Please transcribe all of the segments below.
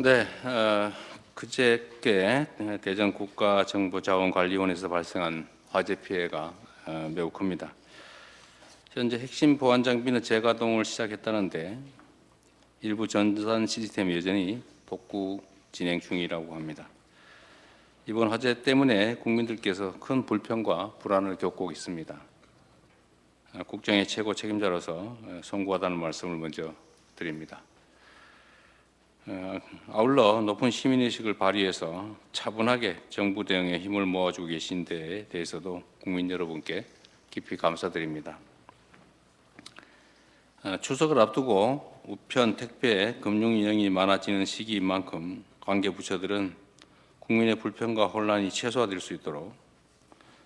네, 그저께 대전 국가정보자원관리원에서 발생한 화재 피해가 매우 큽니다. 현재 핵심 보안 장비는 재가동을 시작했다는데 일부 전산 시스템이 여전히 복구 진행 중이라고 합니다. 이번 화재 때문에 국민들께서 큰 불편과 불안을 겪고 있습니다. 국정의 최고 책임자로서 송구하다는 말씀을 먼저 드립니다. 아울러 높은 시민의식을 발휘해서 차분하게 정부 대응에 힘을 모아주고 계신 데에 대해서도 국민 여러분께 깊이 감사드립니다. 추석을 앞두고 우편, 택배, 금융 인형이 많아지는 시기인 만큼 관계 부처들은 국민의 불편과 혼란이 최소화될 수 있도록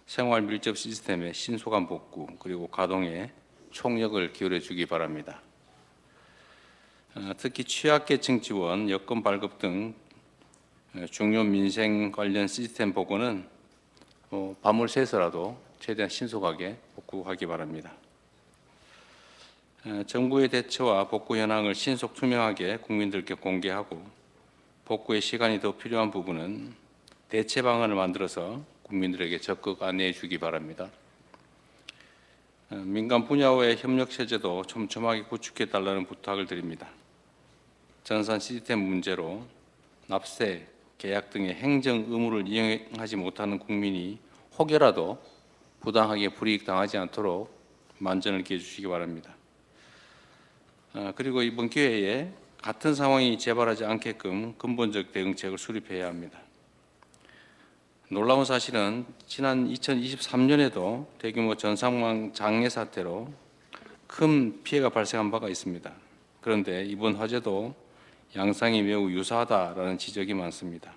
생활 밀접 시스템의 신속한 복구 그리고 가동에 총력을 기울여 주기 바랍니다. 특히 취약계층 지원, 여권 발급 등 중요 민생 관련 시스템 복구는 밤을 새서라도 최대한 신속하게 복구하기 바랍니다. 정부의 대처와 복구 현황을 신속 투명하게 국민들께 공개하고 복구의 시간이 더 필요한 부분은 대체 방안을 만들어서 국민들에게 적극 안내해 주기 바랍니다. 민간 분야와의 협력 체제도 촘촘하게 구축해 달라는 부탁을 드립니다. 전산 시스템 문제로 납세, 계약 등의 행정 의무를 이행하지 못하는 국민이 혹여라도 부당하게 불이익 당하지 않도록 만전을 기해 주시기 바랍니다. 그리고 이번 기회에 같은 상황이 재발하지 않게끔 근본적 대응책을 수립해야 합니다. 놀라운 사실은 지난 2023년에도 대규모 전산망 장애 사태로 큰 피해가 발생한 바가 있습니다. 그런데 이번 화재도 양상이 매우 유사하다라는 지적이 많습니다.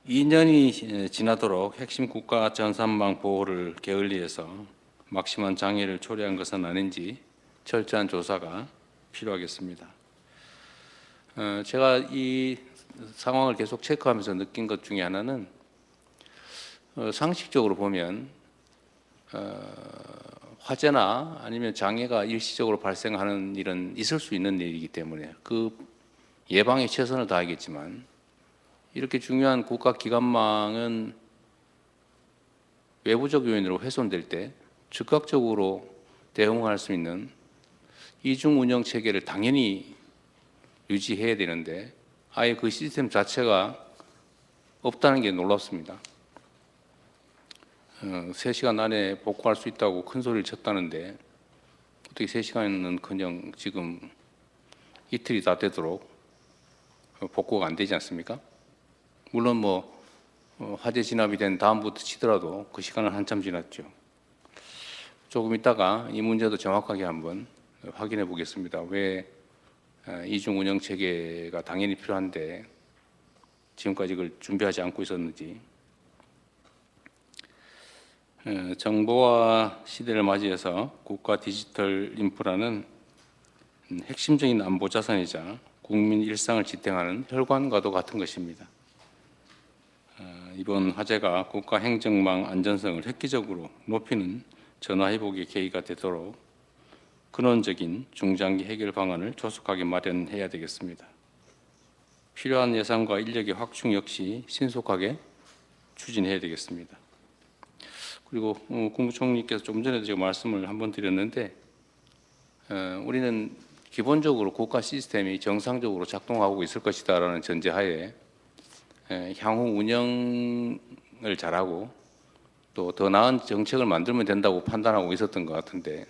2년이 지나도록 핵심 국가 전산망 보호를 게을리해서 막심한 장애를 초래한 것은 아닌지 철저한 조사가 필요하겠습니다. 제가 이 상황을 계속 체크하면서 느낀 것 중에 하나는 상식적으로 보면 화재나 아니면 장애가 일시적으로 발생하는 일은 있을 수 있는 일이기 때문에 그 예방에 최선을 다하겠지만 이렇게 중요한 국가기관망은 외부적 요인으로 훼손될 때 즉각적으로 대응할 수 있는 이중 운영 체계를 당연히 유지해야 되는데 아예 그 시스템 자체가 없다는 게 놀랍습니다. 3시간 안에 복구할 수 있다고 큰 소리를 쳤다는데 어떻게 3시간은커녕 지금 이틀이 다 되도록 복구가 안 되지 않습니까? 물론 화재 진압이 된 다음부터 치더라도 그 시간은 한참 지났죠. 조금 있다가 이 문제도 정확하게 한번 확인해 보겠습니다. 왜 이중 운영 체계가 당연히 필요한데 지금까지 그걸 준비하지 않고 있었는지. 정보화 시대를 맞이해서 국가 디지털 인프라는 핵심적인 안보 자산이자 국민 일상을 지탱하는 혈관과도 같은 것입니다. 이번 화재가 국가 행정망 안전성을 획기적으로 높이는 전화 회복의 계기가 되도록 근원적인 중장기 해결 방안을 조속하게 마련해야 되겠습니다. 필요한 예산과 인력의 확충 역시 신속하게 추진해야 되겠습니다. 그리고 국무총리께서 좀 전에도 제가 말씀을 한번 드렸는데 우리는 기본적으로 국가 시스템이 정상적으로 작동하고 있을 것이다라는 전제하에 향후 운영을 잘하고 또 더 나은 정책을 만들면 된다고 판단하고 있었던 것 같은데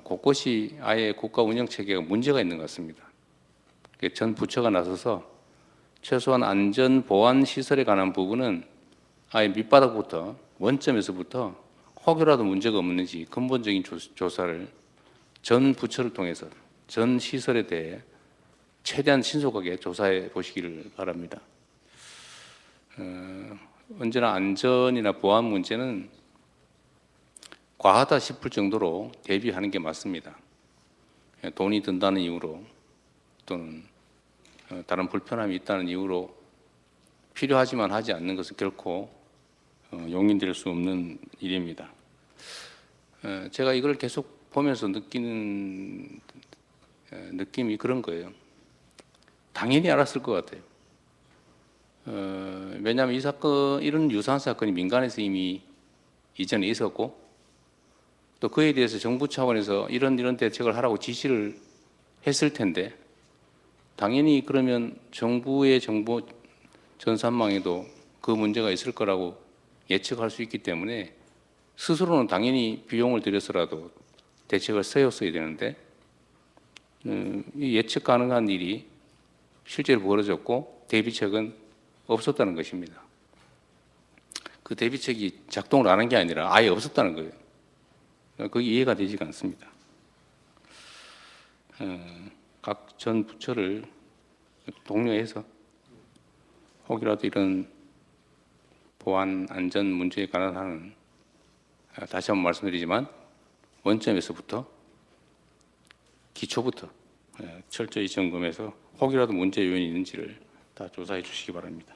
곳곳이 아예 국가 운영 체계가 문제가 있는 것 같습니다. 전 부처가 나서서 최소한 안전 보안 시설에 관한 부분은 아예 밑바닥부터 원점에서부터 혹여라도 문제가 없는지 근본적인 조사를 전 부처를 통해서 전 시설에 대해 최대한 신속하게 조사해 보시기를 바랍니다. 언제나 안전이나 보안 문제는 과하다 싶을 정도로 대비하는 게 맞습니다. 돈이 든다는 이유로 또는 다른 불편함이 있다는 이유로 필요하지만 하지 않는 것은 결코 용인될 수 없는 일입니다. 제가 이걸 계속 보면서 느끼는 느낌이 그런 거예요. 당연히 알았을 것 같아요. 왜냐하면 이 사건, 이런 유사한 사건이 민간에서 이미 이전에 있었고, 또 그에 대해서 정부 차원에서 이런 대책을 하라고 지시를 했을 텐데, 당연히 그러면 정부의 정보 전산망에도 그 문제가 있을 거라고 예측할 수 있기 때문에 스스로는 당연히 비용을 들여서라도 대책을 세웠어야 되는데, 이 예측 가능한 일이 실제로 벌어졌고 대비책은 없었다는 것입니다. 그 대비책이 작동을 안 한 게 아니라 아예 없었다는 거예요. 그게 이해가 되지가 않습니다. 각 전 부처를 독려해서 혹이라도 이런 보안 안전 문제에 관한 한은 다시 한번 말씀드리지만 원점에서부터 기초부터 철저히 점검해서 혹이라도 문제 요인이 있는지를 다 조사해 주시기 바랍니다.